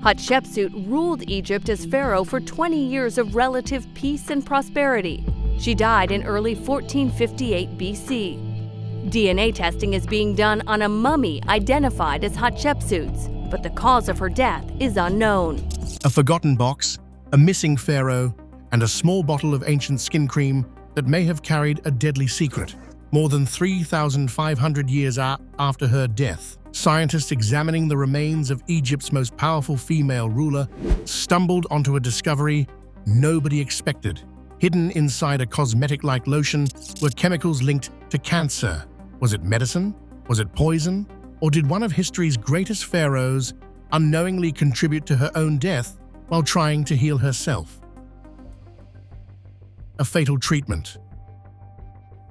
Hatshepsut ruled Egypt as pharaoh for 20 years of relative peace and prosperity. She died in early 1458 BC. DNA testing is being done on a mummy identified as Hatshepsut's, but the cause of her death is unknown. A forgotten box, a missing pharaoh, and a small bottle of ancient skin cream that may have carried a deadly secret. More than 3,500 years after her death, scientists examining the remains of Egypt's most powerful female ruler stumbled onto a discovery nobody expected. Hidden inside a cosmetic-like lotion were chemicals linked to cancer. Was it medicine? Was it poison? Or did one of history's greatest pharaohs unknowingly contribute to her own death while trying to heal herself? A fatal treatment.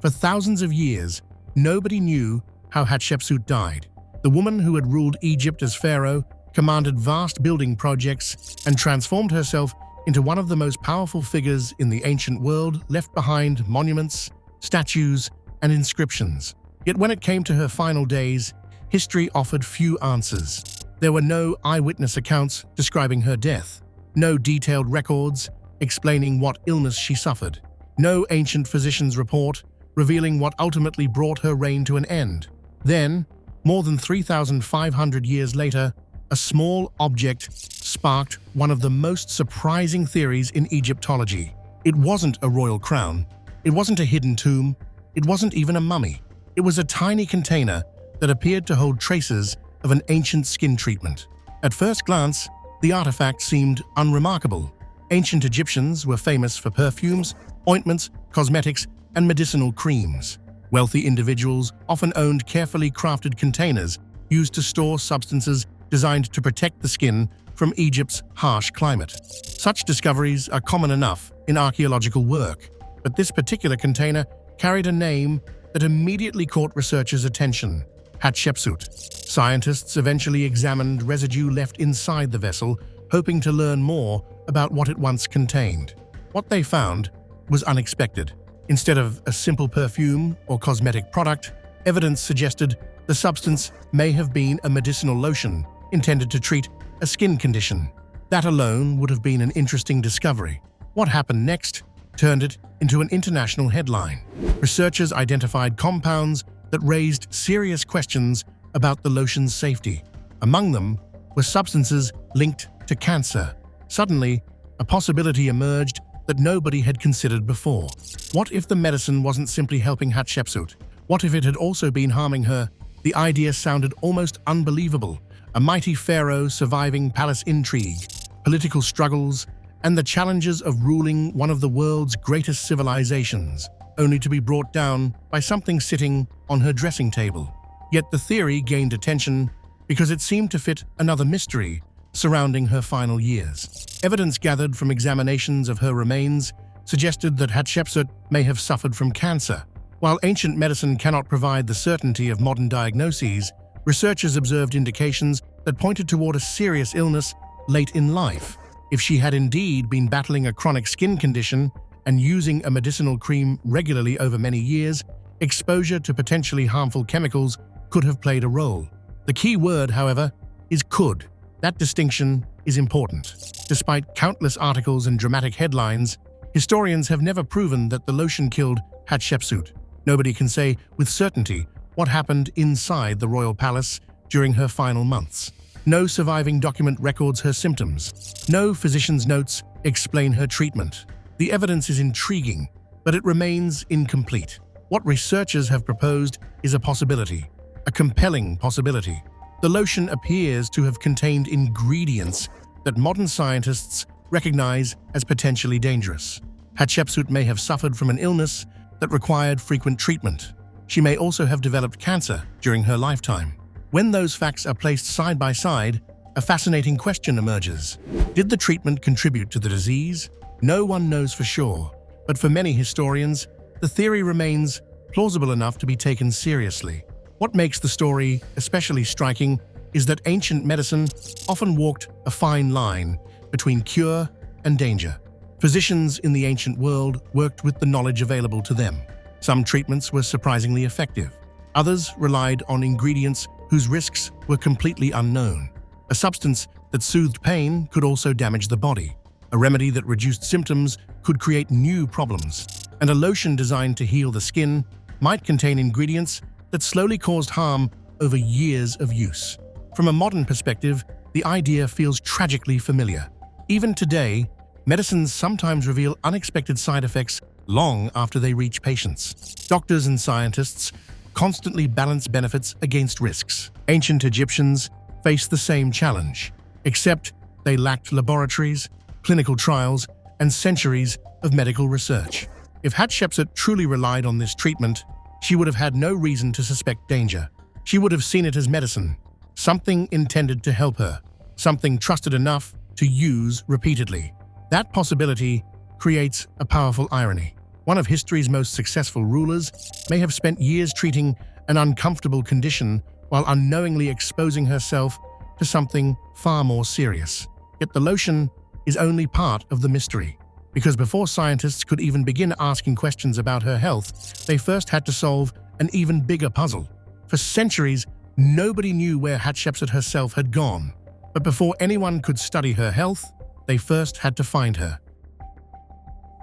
For thousands of years, nobody knew how Hatshepsut died. The woman who had ruled Egypt as pharaoh commanded vast building projects and transformed herself into one of the most powerful figures in the ancient world, left behind monuments, statues, and inscriptions. Yet when it came to her final days, history offered few answers. There were no eyewitness accounts describing her death, no detailed records explaining what illness she suffered, no ancient physician's report revealing what ultimately brought her reign to an end. Then, more than 3,500 years later, a small object sparked one of the most surprising theories in Egyptology. It wasn't a royal crown, it wasn't a hidden tomb, it wasn't even a mummy. It was a tiny container that appeared to hold traces of an ancient skin treatment. At first glance, the artifact seemed unremarkable. Ancient Egyptians were famous for perfumes, ointments, cosmetics, and medicinal creams. Wealthy individuals often owned carefully crafted containers used to store substances designed to protect the skin from Egypt's harsh climate. Such discoveries are common enough in archaeological work, but this particular container carried a name that immediately caught researchers' attention: Hatshepsut. Scientists eventually examined residue left inside the vessel, hoping to learn more about what it once contained. What they found was unexpected. Instead of a simple perfume or cosmetic product, evidence suggested the substance may have been a medicinal lotion intended to treat a skin condition. That alone would have been an interesting discovery. What happened next turned it into an international headline. Researchers identified compounds that raised serious questions about the lotion's safety. Among them were substances linked to cancer. Suddenly, a possibility emerged that nobody had considered before. What if the medicine wasn't simply helping Hatshepsut? What if it had also been harming her? The idea sounded almost unbelievable. A mighty pharaoh surviving palace intrigue, political struggles, and the challenges of ruling one of the world's greatest civilizations, only to be brought down by something sitting on her dressing table. Yet the theory gained attention because it seemed to fit another mystery surrounding her final years. Evidence gathered from examinations of her remains suggested that Hatshepsut may have suffered from cancer. While ancient medicine cannot provide the certainty of modern diagnoses, researchers observed indications that pointed toward a serious illness late in life. If she had indeed been battling a chronic skin condition and using a medicinal cream regularly over many years, exposure to potentially harmful chemicals could have played a role. The key word, however, is could. That distinction is important. Despite countless articles and dramatic headlines, historians have never proven that the lotion killed Hatshepsut. Nobody can say with certainty what happened inside the royal palace during her final months. No surviving document records her symptoms. No physician's notes explain her treatment. The evidence is intriguing, but it remains incomplete. What researchers have proposed is a possibility, a compelling possibility. The lotion appears to have contained ingredients that modern scientists recognize as potentially dangerous. Hatshepsut may have suffered from an illness that required frequent treatment. She may also have developed cancer during her lifetime. When those facts are placed side by side, a fascinating question emerges. Did the treatment contribute to the disease? No one knows for sure, but for many historians, the theory remains plausible enough to be taken seriously. What makes the story especially striking is that ancient medicine often walked a fine line between cure and danger. Physicians in the ancient world worked with the knowledge available to them. Some treatments were surprisingly effective. Others relied on ingredients whose risks were completely unknown. A substance that soothed pain could also damage the body. A remedy that reduced symptoms could create new problems. And a lotion designed to heal the skin might contain ingredients that slowly caused harm over years of use. From a modern perspective, the idea feels tragically familiar. Even today, medicines sometimes reveal unexpected side effects long after they reach patients. Doctors and scientists constantly balance benefits against risks. Ancient Egyptians faced the same challenge, except they lacked laboratories, clinical trials, and centuries of medical research. If Hatshepsut truly relied on this treatment, she would have had no reason to suspect danger. She would have seen it as medicine, something intended to help her, something trusted enough to use repeatedly. That possibility creates a powerful irony. One of history's most successful rulers may have spent years treating an uncomfortable condition while unknowingly exposing herself to something far more serious. Yet the lotion is only part of the mystery, because before scientists could even begin asking questions about her health, they first had to solve an even bigger puzzle. For centuries, nobody knew where Hatshepsut herself had gone. But before anyone could study her health, they first had to find her.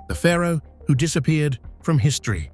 The pharaoh who disappeared from history.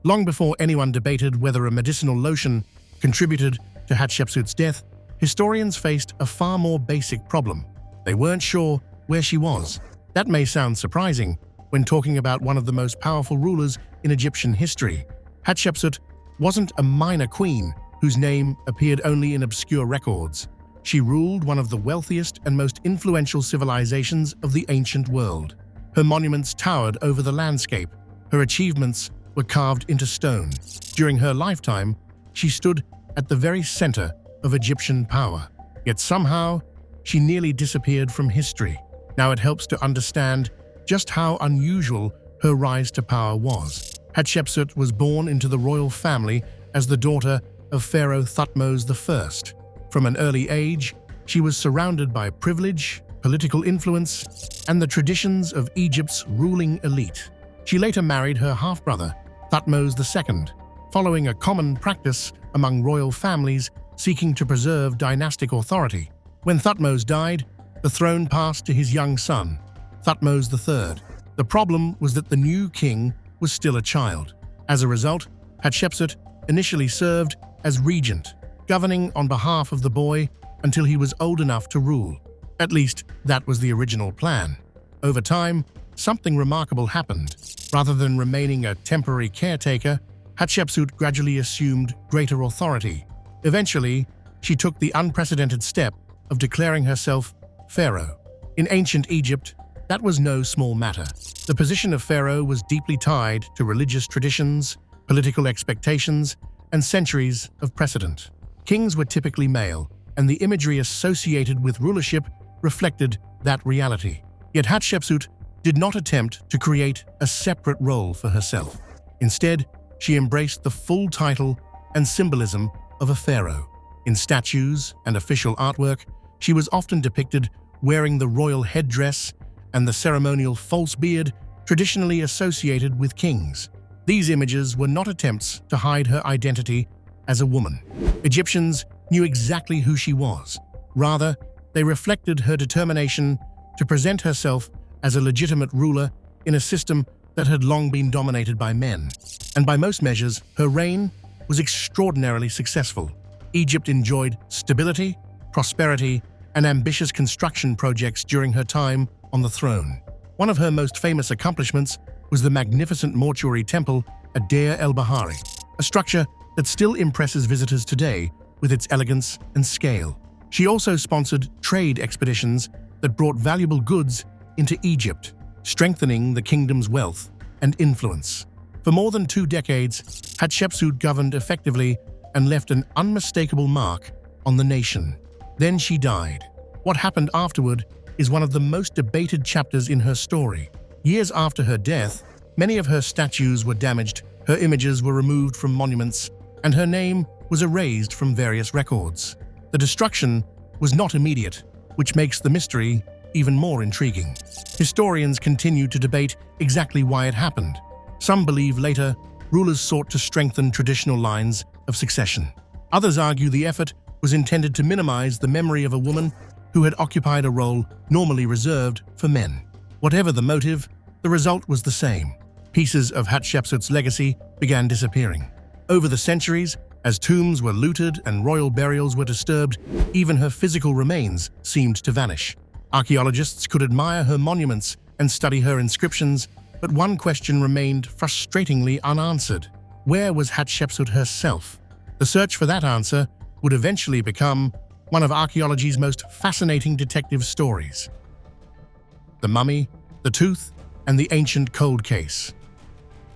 Long before anyone debated whether a medicinal lotion contributed to Hatshepsut's death, historians faced a far more basic problem. They weren't sure where she was. That may sound surprising when talking about one of the most powerful rulers in Egyptian history. Hatshepsut wasn't a minor queen whose name appeared only in obscure records. She ruled one of the wealthiest and most influential civilizations of the ancient world. Her monuments towered over the landscape. Her achievements were carved into stone. During her lifetime, she stood at the very center of Egyptian power. Yet somehow, she nearly disappeared from history. Now it helps to understand just how unusual her rise to power was. Hatshepsut was born into the royal family as the daughter of Pharaoh Thutmose I. From an early age, she was surrounded by privilege, political influence, and the traditions of Egypt's ruling elite. She later married her half-brother, Thutmose II, following a common practice among royal families seeking to preserve dynastic authority. When Thutmose died, the throne passed to his young son, Thutmose III. The problem was that the new king was still a child. As a result, Hatshepsut initially served as regent, governing on behalf of the boy until he was old enough to rule. At least, that was the original plan. Over time, something remarkable happened. Rather than remaining a temporary caretaker, Hatshepsut gradually assumed greater authority. Eventually, she took the unprecedented step of declaring herself pharaoh. In ancient Egypt, that was no small matter. The position of pharaoh was deeply tied to religious traditions, political expectations, and centuries of precedent. Kings were typically male, and the imagery associated with rulership reflected that reality. Yet Hatshepsut did not attempt to create a separate role for herself. Instead, she embraced the full title and symbolism of a pharaoh. In statues and official artwork, she was often depicted wearing the royal headdress and the ceremonial false beard traditionally associated with kings. These images were not attempts to hide her identity as a woman. Egyptians knew exactly who she was. Rather, they reflected her determination to present herself as a legitimate ruler in a system that had long been dominated by men. And by most measures, her reign was extraordinarily successful. Egypt enjoyed stability, prosperity, and ambitious construction projects during her time on the throne. One of her most famous accomplishments was the magnificent mortuary temple at Deir el-Bahari, a structure that still impresses visitors today with its elegance and scale. She also sponsored trade expeditions that brought valuable goods into Egypt, strengthening the kingdom's wealth and influence. For more than 2 decades, Hatshepsut governed effectively and left an unmistakable mark on the nation. Then she died. What happened afterward is one of the most debated chapters in her story. Years after her death, many of her statues were damaged, her images were removed from monuments, and her name was erased from various records. The destruction was not immediate, which makes the mystery even more intriguing. Historians continue to debate exactly why it happened. Some believe later rulers sought to strengthen traditional lines of succession. Others argue the effort was intended to minimize the memory of a woman who had occupied a role normally reserved for men. Whatever the motive, the result was the same. Pieces of Hatshepsut's legacy began disappearing. Over the centuries, as tombs were looted and royal burials were disturbed, even her physical remains seemed to vanish. Archaeologists could admire her monuments and study her inscriptions, but one question remained frustratingly unanswered. Where was Hatshepsut herself? The search for that answer would eventually become one of archaeology's most fascinating detective stories. The mummy, the tooth, and the ancient cold case.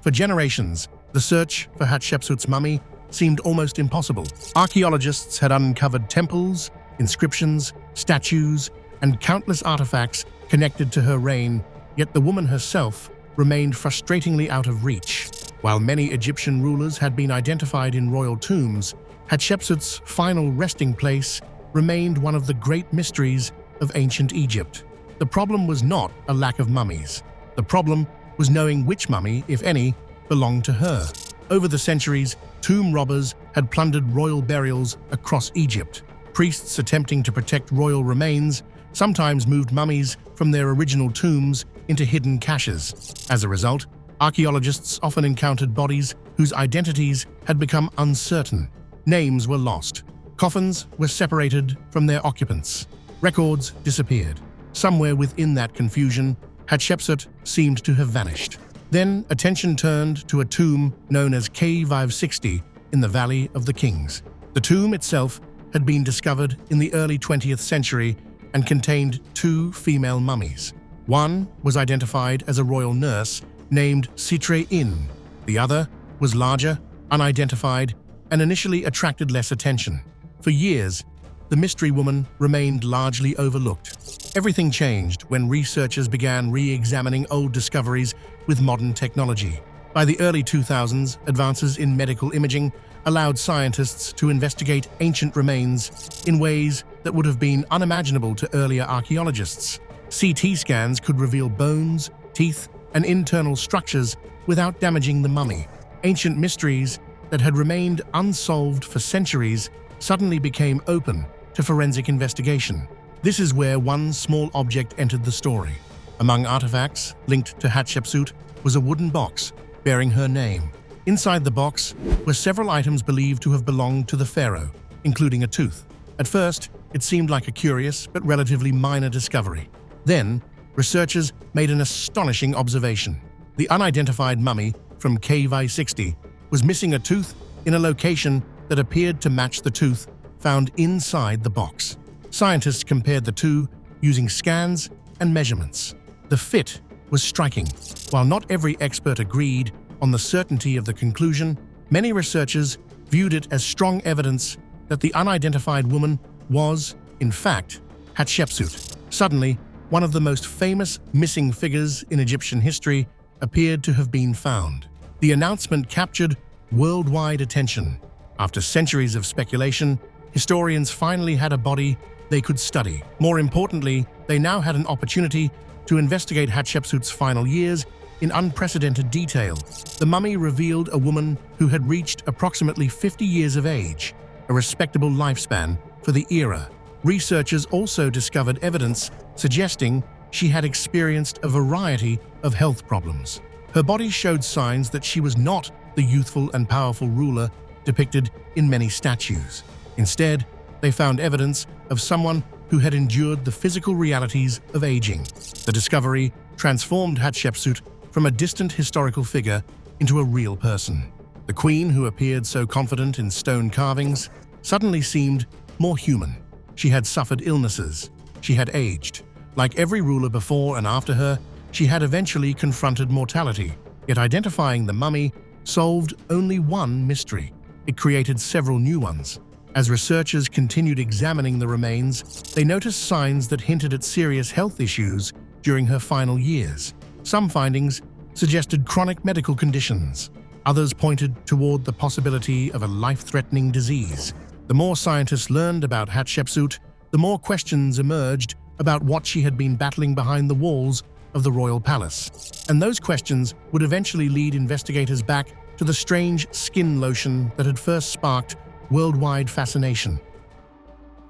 For generations, the search for Hatshepsut's mummy seemed almost impossible. Archaeologists had uncovered temples, inscriptions, statues, and countless artifacts connected to her reign, yet the woman herself remained frustratingly out of reach. While many Egyptian rulers had been identified in royal tombs, Hatshepsut's final resting place remained one of the great mysteries of ancient Egypt. The problem was not a lack of mummies. The problem was knowing which mummy, if any, belonged to her. Over the centuries, tomb robbers had plundered royal burials across Egypt. Priests attempting to protect royal remains sometimes moved mummies from their original tombs into hidden caches. As a result, archaeologists often encountered bodies whose identities had become uncertain. Names were lost. Coffins were separated from their occupants. Records disappeared. Somewhere within that confusion, Hatshepsut seemed to have vanished. Then attention turned to a tomb known as K560 in the Valley of the Kings. The tomb itself had been discovered in the early 20th century and contained two female mummies. One was identified as a royal nurse named Sitre-In. The other was larger, unidentified, and initially attracted less attention. For years, the mystery woman remained largely overlooked. Everything changed when researchers began re-examining old discoveries with modern technology. By the early 2000s, advances in medical imaging allowed scientists to investigate ancient remains in ways that would have been unimaginable to earlier archaeologists. CT scans could reveal bones, teeth, and internal structures without damaging the mummy. Ancient mysteries that had remained unsolved for centuries suddenly became open to forensic investigation. This is where one small object entered the story. Among artifacts linked to Hatshepsut was a wooden box bearing her name. Inside the box were several items believed to have belonged to the pharaoh, including a tooth. At first, it seemed like a curious but relatively minor discovery. Then, researchers made an astonishing observation. The unidentified mummy from K560 was missing a tooth in a location that appeared to match the tooth found inside the box. Scientists compared the two using scans and measurements. The fit was striking. While not every expert agreed on the certainty of the conclusion, many researchers viewed it as strong evidence that the unidentified woman was, in fact, Hatshepsut. Suddenly, one of the most famous missing figures in Egyptian history appeared to have been found. The announcement captured worldwide attention. After centuries of speculation, historians finally had a body they could study. More importantly, they now had an opportunity to investigate Hatshepsut's final years in unprecedented detail. The mummy revealed a woman who had reached approximately 50 years of age, a respectable lifespan for the era. Researchers also discovered evidence suggesting she had experienced a variety of health problems. Her body showed signs that she was not the youthful and powerful ruler depicted in many statues. Instead, they found evidence of someone who had endured the physical realities of aging. The discovery transformed Hatshepsut from a distant historical figure into a real person. The queen, who appeared so confident in stone carvings, suddenly seemed more human. She had suffered illnesses. She had aged. Like every ruler before and after her, she had eventually confronted mortality. Yet identifying the mummy solved only one mystery. It created several new ones. As researchers continued examining the remains, they noticed signs that hinted at serious health issues during her final years. Some findings suggested chronic medical conditions. Others pointed toward the possibility of a life-threatening disease. The more scientists learned about Hatshepsut, the more questions emerged about what she had been battling behind the walls of the royal palace. And those questions would eventually lead investigators back to the strange skin lotion that had first sparked worldwide fascination.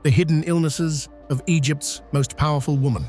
The hidden illnesses of Egypt's most powerful woman.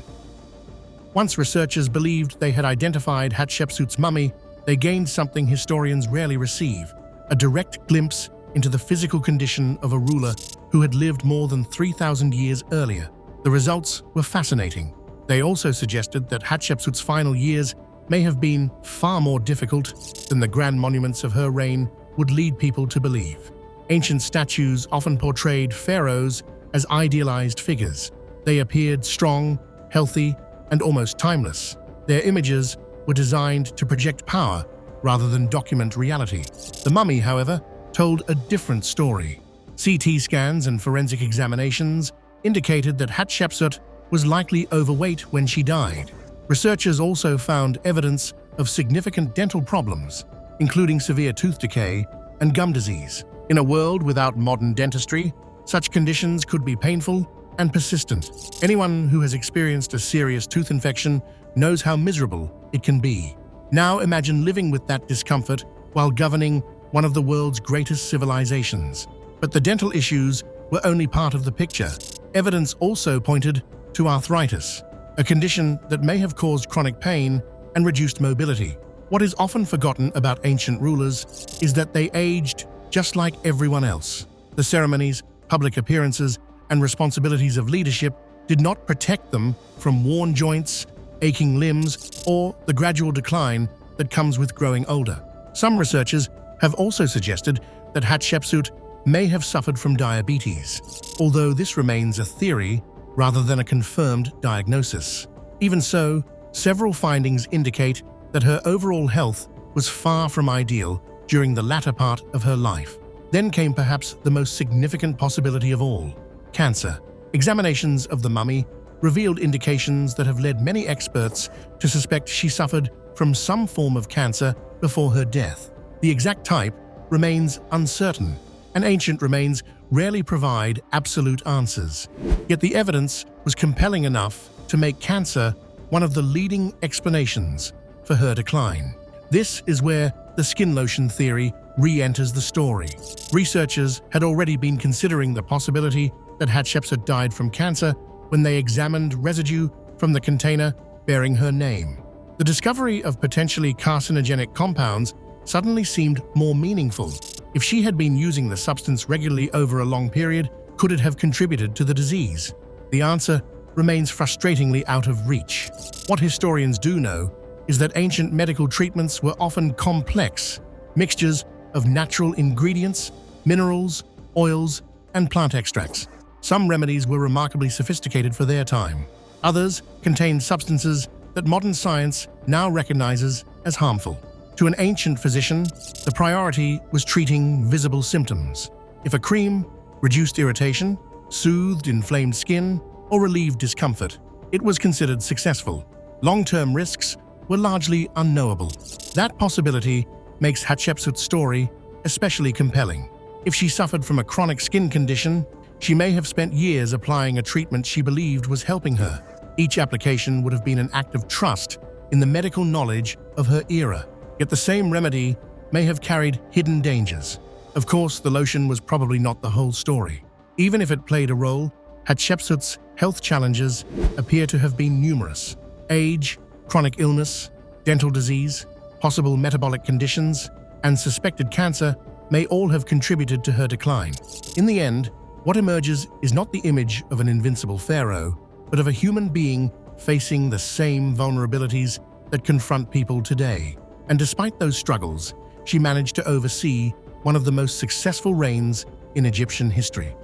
Once researchers believed they had identified Hatshepsut's mummy, they gained something historians rarely receive: a direct glimpse into the physical condition of a ruler who had lived more than 3,000 years earlier. The results were fascinating. They also suggested that Hatshepsut's final years may have been far more difficult than the grand monuments of her reign would lead people to believe. Ancient statues often portrayed pharaohs as idealized figures. They appeared strong, healthy, and almost timeless. Their images were designed to project power rather than document reality. The mummy, however, told a different story. CT scans and forensic examinations indicated that Hatshepsut was likely overweight when she died. Researchers also found evidence of significant dental problems, including severe tooth decay and gum disease. In a world without modern dentistry, such conditions could be painful and persistent. Anyone who has experienced a serious tooth infection knows how miserable it can be. Now imagine living with that discomfort while governing one of the world's greatest civilizations. But the dental issues were only part of the picture. Evidence also pointed to arthritis, a condition that may have caused chronic pain and reduced mobility. What is often forgotten about ancient rulers is that they aged just like everyone else. The ceremonies, public appearances, and responsibilities of leadership did not protect them from worn joints, aching limbs, or the gradual decline that comes with growing older. Some researchers have also suggested that Hatshepsut may have suffered from diabetes, although this remains a theory rather than a confirmed diagnosis. Even so, several findings indicate that her overall health was far from ideal during the latter part of her life. Then came perhaps the most significant possibility of all: cancer. Examinations of the mummy revealed indications that have led many experts to suspect she suffered from some form of cancer before her death. The exact type remains uncertain, and ancient remains rarely provide absolute answers. Yet the evidence was compelling enough to make cancer one of the leading explanations for her decline. This is where the skin lotion theory re-enters the story. Researchers had already been considering the possibility that Hatshepsut died from cancer when they examined residue from the container bearing her name. The discovery of potentially carcinogenic compounds suddenly seemed more meaningful. If she had been using the substance regularly over a long period, could it have contributed to the disease? The answer remains frustratingly out of reach. What historians do know is that ancient medical treatments were often complex mixtures of natural ingredients, minerals, oils, and plant extracts. Some remedies were remarkably sophisticated for their time. Others contained substances that modern science now recognizes as harmful. To an ancient physician, the priority was treating visible symptoms. If a cream reduced irritation, soothed inflamed skin, or relieved discomfort, it was considered successful. Long-term risks were largely unknowable. That possibility makes Hatshepsut's story especially compelling. If she suffered from a chronic skin condition, she may have spent years applying a treatment she believed was helping her. Each application would have been an act of trust in the medical knowledge of her era. Yet the same remedy may have carried hidden dangers. Of course, the lotion was probably not the whole story. Even if it played a role, Hatshepsut's health challenges appear to have been numerous. Age, chronic illness, dental disease, possible metabolic conditions, and suspected cancer may all have contributed to her decline. In the end, what emerges is not the image of an invincible pharaoh, but of a human being facing the same vulnerabilities that confront people today. And despite those struggles, she managed to oversee one of the most successful reigns in Egyptian history.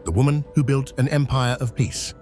The woman who built an empire of peace.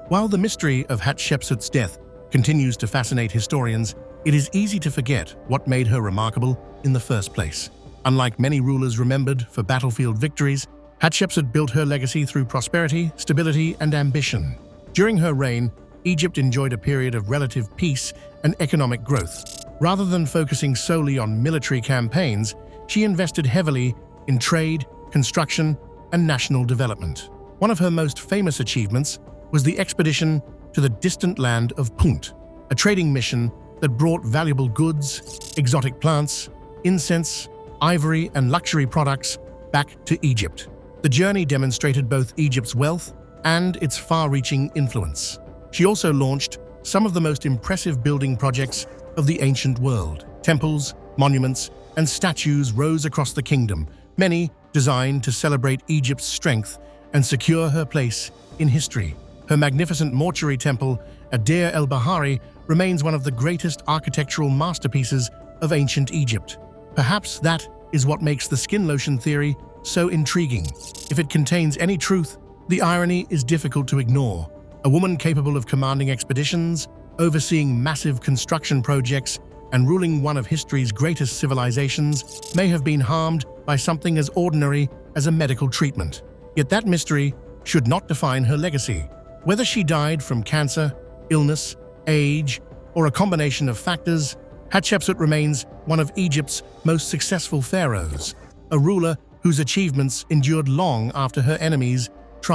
While the mystery of Hatshepsut's death continues to fascinate historians, it is easy to forget what made her remarkable in the first place. Unlike many rulers remembered for battlefield victories, Hatshepsut built her legacy through prosperity, stability, and ambition. During her reign, Egypt enjoyed a period of relative peace and economic growth. Rather than focusing solely on military campaigns, she invested heavily in trade, construction, and national development. One of her most famous achievements was the expedition to the distant land of Punt, a trading mission that brought valuable goods, exotic plants, incense, ivory, and luxury products back to Egypt. The journey demonstrated both Egypt's wealth and its far-reaching influence. She also launched some of the most impressive building projects of the ancient world. Temples, monuments, and statues rose across the kingdom, many designed to celebrate Egypt's strength and secure her place in history. Her magnificent mortuary temple at Deir el-Bahari remains one of the greatest architectural masterpieces of ancient Egypt. Perhaps that is what makes the skin lotion theory so intriguing. If it contains any truth, the irony is difficult to ignore. A woman capable of commanding expeditions, overseeing massive construction projects, and ruling one of history's greatest civilizations may have been harmed by something as ordinary as a medical treatment. Yet that mystery should not define her legacy. Whether she died from cancer, illness, age, or a combination of factors, Hatshepsut remains one of Egypt's most successful pharaohs, a ruler whose achievements endured long after her enemies